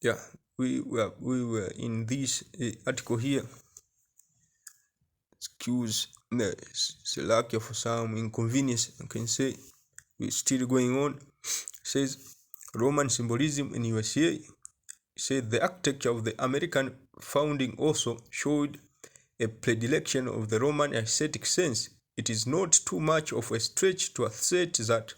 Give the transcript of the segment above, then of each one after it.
Yeah, we were in this article here. Excuse the lack of some inconvenience. I can say we're still going on. It says Roman symbolism in USA. Said the architecture of the American founding also showed a predilection of the Roman aesthetic sense. It is not too much of a stretch to assert that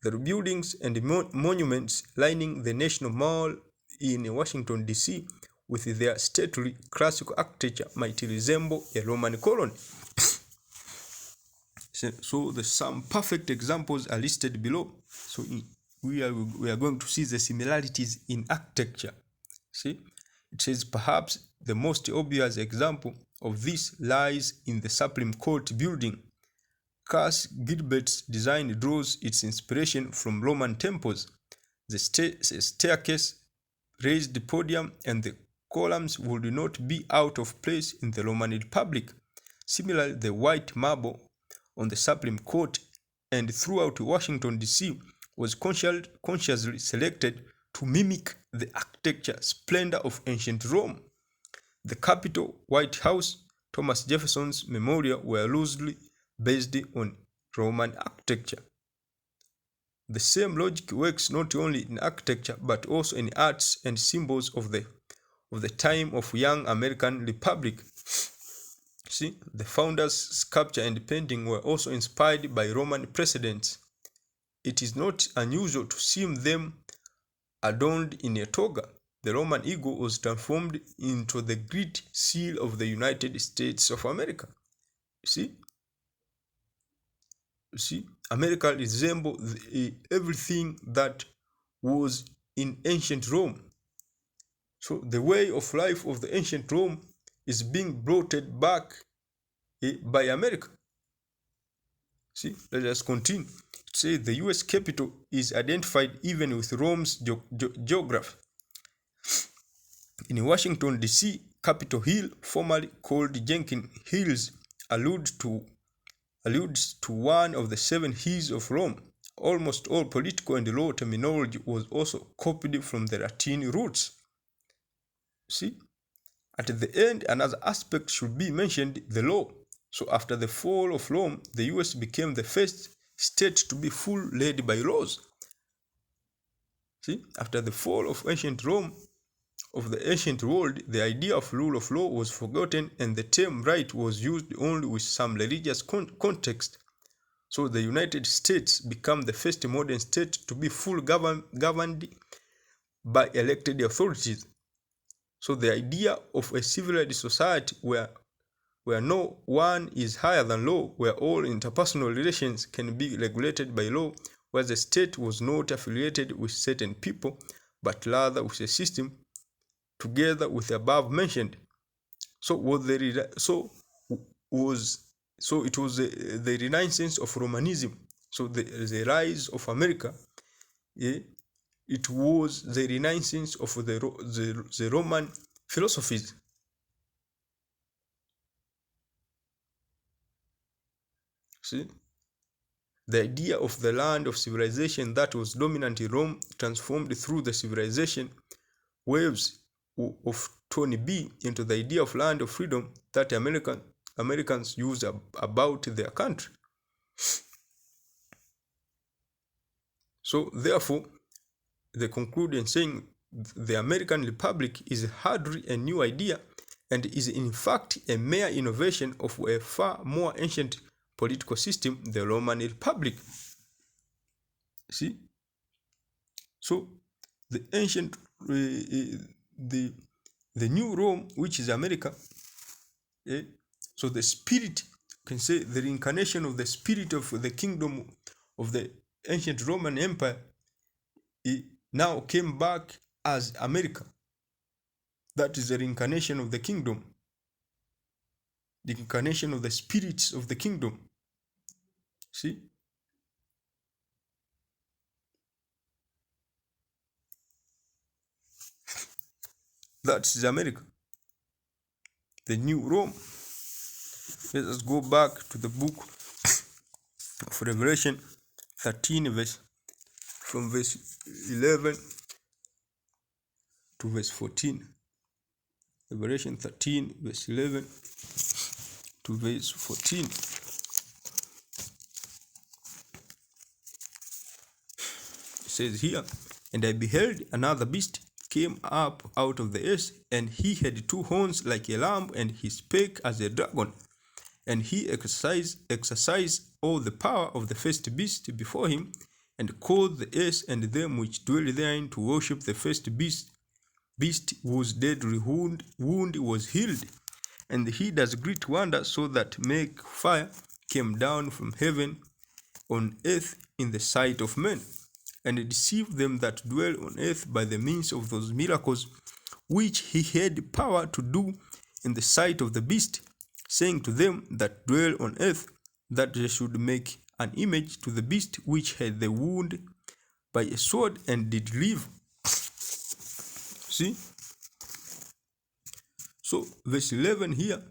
the buildings and monuments lining the National Mall in Washington, D.C., with their stately classical architecture, might resemble a Roman colony. So the some perfect examples are listed below. So we are going to see the similarities in architecture. See, it says perhaps the most obvious example of this lies in the Supreme Court building. Cass Gilbert's design draws its inspiration from Roman temples. The staircase, raised podium, and the columns would not be out of place in the Roman Republic. Similarly, the white marble on the Supreme Court and throughout Washington, D.C., was consciously selected to mimic the architecture splendor of ancient Rome. The Capitol, White House, Thomas Jefferson's memorial were loosely based on Roman architecture. The same logic works not only in architecture but also in arts and symbols of the time of young American Republic. See, the founders' sculpture and painting were also inspired by Roman precedents. It is not unusual to see them adorned in a toga. The Roman eagle was transformed into the Great Seal of the United States of America. You see, America resembles everything that was in ancient Rome. So the way of life of the ancient Rome is being brought back by America. See, let us continue. It says the US capital is identified even with Rome's geography. In Washington, D.C., Capitol Hill, formerly called Jenkins Hills, alludes to one of the 7 hills of Rome. Almost all political and law terminology was also copied from the Latin roots. See, at the end, another aspect should be mentioned, the law. So after the fall of Rome, the US became the first state to be fully led by laws. See, after the fall of ancient Rome, of the ancient world, the idea of rule of law was forgotten and the term right was used only with some religious context. So the United States became the first modern state to be fully governed by elected authorities. So the idea of a civilized society where no one is higher than law, where all interpersonal relations can be regulated by law, where the state was not affiliated with certain people, but rather with a system together with the above mentioned. So it was the renaissance of Romanism. So the rise of America, it was the renaissance of the Roman philosophies. See, the idea of the land of civilization that was dominant in Rome transformed through the civilization waves of Tony B into the idea of land of freedom that Americans use about their country. So therefore, they conclude in saying the American Republic is hardly a new idea and is in fact a mere innovation of a far more ancient political system, the Roman Republic. See? So the ancient, the new Rome, which is America, so the spirit, can say the reincarnation of the spirit of the kingdom of the ancient Roman Empire, it now came back as America. That is the reincarnation of the kingdom, the incarnation of the spirits of the kingdom. See? That is America, the new Rome. Let us go back to the book of Revelation 13, from verse 11 to verse 14. Revelation 13, verse 11 to verse 14. It says here, "And I beheld another beast came up out of the earth, and he had two horns like a lamb, and he spake as a dragon. And he exercised all the power of the first beast before him, and caused the earth and them which dwell therein to worship the first beast, whose deadly wound was healed. And he does great wonders, so that make fire came down from heaven on earth in the sight of men, and deceived them that dwell on earth by the means of those miracles which he had power to do in the sight of the beast, saying to them that dwell on earth that they should make an image to the beast which had the wound by a sword and did live." See? So verse 11 here,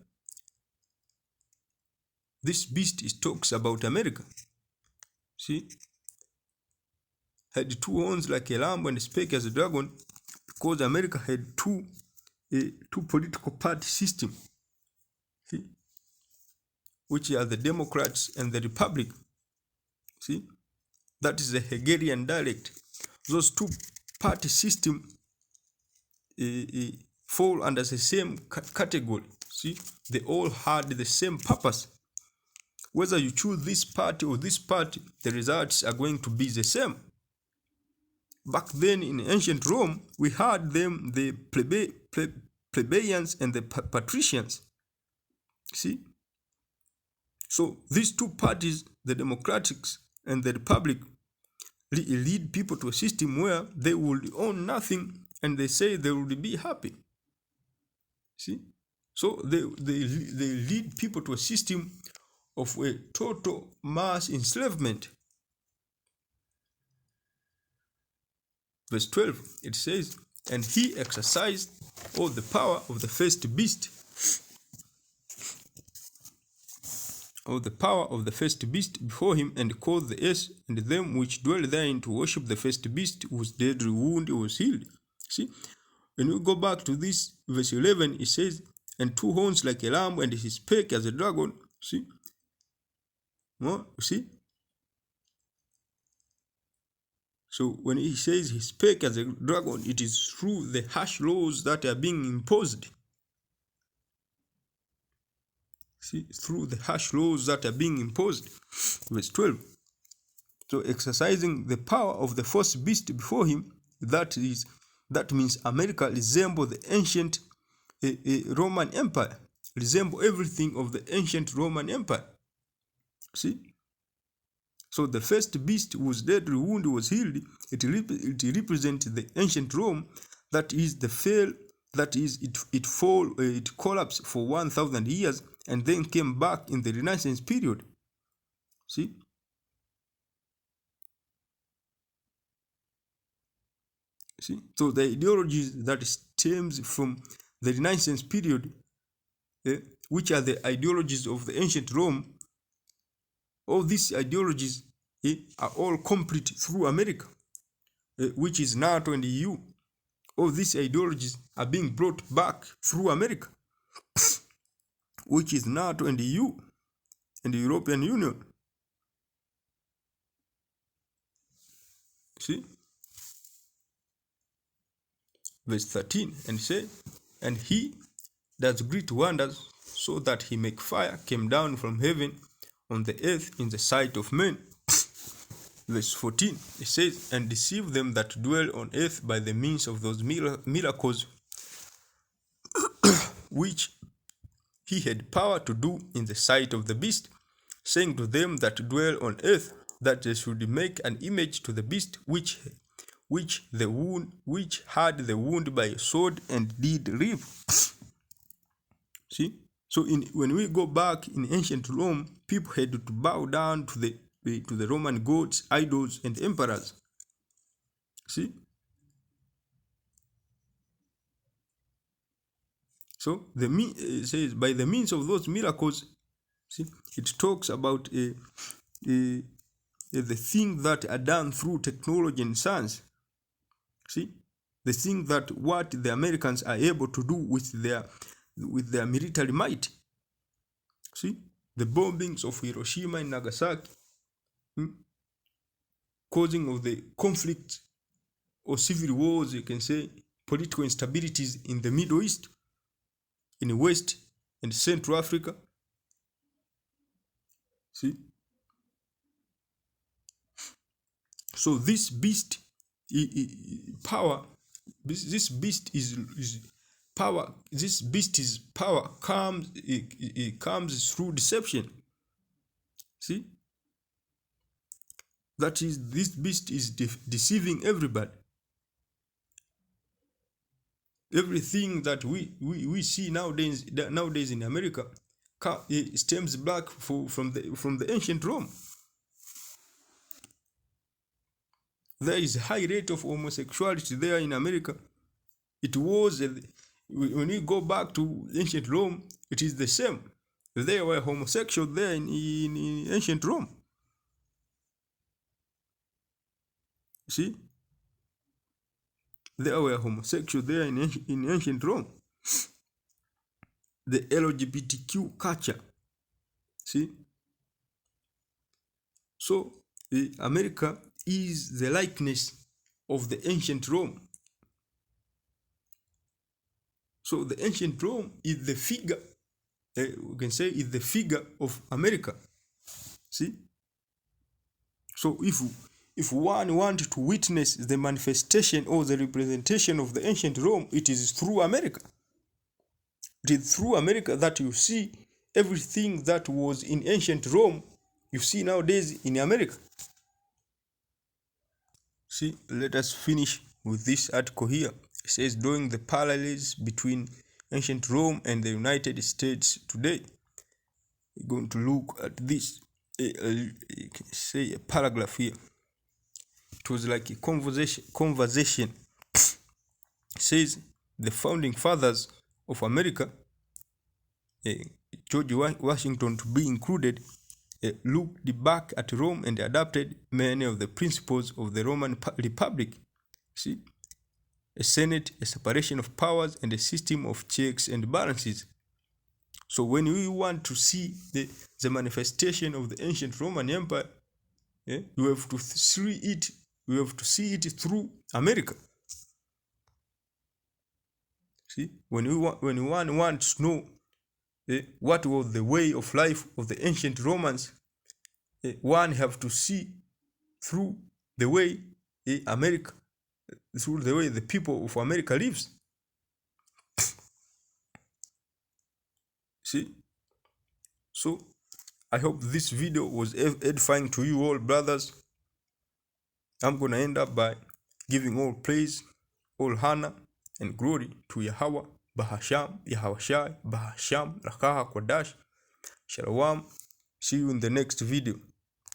this beast talks about America. See? Had two horns like a lamb and spake as a dragon, because America had two political party system, see, which are the Democrats and the Republic. See, that is the Hegelian dialect. Those two party system fall under the same category. See, they all had the same purpose. Whether you choose this party or this party, the results are going to be the same. Back then in ancient Rome, we had them, the plebeians and the patricians. See? So these two parties, the Democrats and the Republic, lead people to a system where they would own nothing and they say they would be happy. See? So they lead people to a system of a total mass enslavement. Verse 12, it says, "And he exercised all the power of the first beast, before him, and caused the earth and them which dwell therein to worship the first beast, whose deadly wound was healed." See, when we go back to this verse 11, it says, "And two horns like a lamb, and he spake as a dragon." See, see. So when he says he spake as a dragon, it is through the harsh laws that are being imposed. See, through the harsh laws that are being imposed. Verse 12. So exercising the power of the first beast before him, that means America resembles the ancient Roman Empire, resemble everything of the ancient Roman Empire. See? So the first beast whose deadly wound was healed, it represents the ancient Rome, that is the fail, that is it collapsed for 1,000 years and then came back in the Renaissance period. See? See? So the ideologies that stems from the Renaissance period, which are the ideologies of the ancient Rome, all these ideologies are all complete through America, which is NATO and EU. All these ideologies are being brought back through America, which is NATO and EU and the European Union. See? Verse 13, and say, "And he does great wonders, so that he make fire came down from heaven on the earth in the sight of men." Verse 14, it says, "And deceive them that dwell on earth by the means of those miracles which he had power to do in the sight of the beast, saying to them that dwell on earth that they should make an image to the beast which had the wound by a sword and did live." See? So when we go back in ancient Rome, people had to bow down to the Roman gods, idols, and emperors. See? So it says, by the means of those miracles, see, it talks about the things that are done through technology and science. See, They think that what the Americans are able to do with their military might. See, the bombings of Hiroshima and Nagasaki, causing of the conflict or civil wars, you can say, political instabilities in the Middle East, in West and Central Africa. See, so this beast power, this beast is power. This beast is power comes. It comes through deception. See, that is, this beast is deceiving everybody. Everything that we see nowadays in America stems back from the ancient Rome. There is a high rate of homosexuality there in America. It was, when you go back to ancient Rome, it is the same. There were homosexuals there in ancient Rome. See? There were homosexuals there in ancient Rome. The LGBTQ culture. See? So, America is the likeness of the ancient Rome. So the ancient Rome is the figure, we can say, is the figure of America. See? So if one wants to witness the manifestation or the representation of the ancient Rome, it is through America. It is through America that you see everything that was in ancient Rome, you see nowadays in America. See, let us finish with this article here. It says, drawing the parallels between ancient Rome and the United States today. We're going to look at this, you can say a paragraph here. It was like a conversation. It says, the founding fathers of America, George Washington to be included, looked back at Rome and adopted many of the principles of the Roman Republic. See? A senate, a separation of powers, and a system of checks and balances. So when we want to see the manifestation of the ancient Roman Empire, you have to see it. We have to see it through America. See, when one wants to know what was the way of life of the ancient Romans, one have to see through the way America, through the way the people of America lives. See? So, I hope this video was edifying to you all, brothers. I'm going to end up by giving all praise, all honor, and glory to Yahweh, Bahasham, Yahweh Bahasham, Rakaha Kodash, Shalom. See you in the next video.